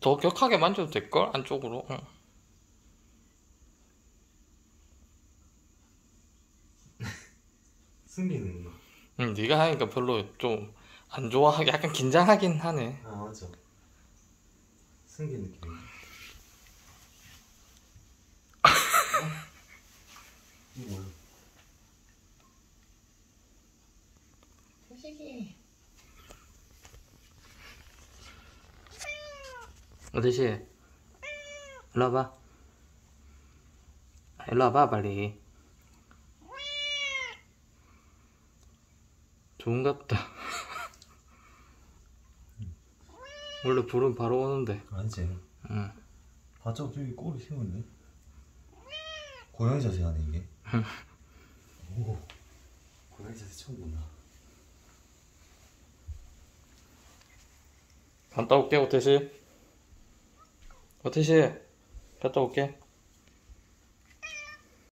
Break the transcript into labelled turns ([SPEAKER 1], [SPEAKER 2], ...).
[SPEAKER 1] 더 격하게 만져도 될걸? 안쪽으로. 응.
[SPEAKER 2] 숨기는구나.
[SPEAKER 1] 응, 네가 하니까 별로 좀 안 좋아하게 약간 긴장하긴 하네.
[SPEAKER 2] 아 맞죠. 숨기는 느낌인가? 어? 이거 뭐야? 태식이.
[SPEAKER 1] 어디시? 일로 와봐. 일로 와봐 빨리. 좋은갑다. 원래 불은 바로 오는데.
[SPEAKER 2] 아니지.
[SPEAKER 1] 응.
[SPEAKER 2] 바짝 저기 꼬리 세우네. 고양이 자세 하네 이게. 오. 고양이 자세 처음 본다.
[SPEAKER 1] 갔다 올게, 오태시. 오태시, 갔다 올게.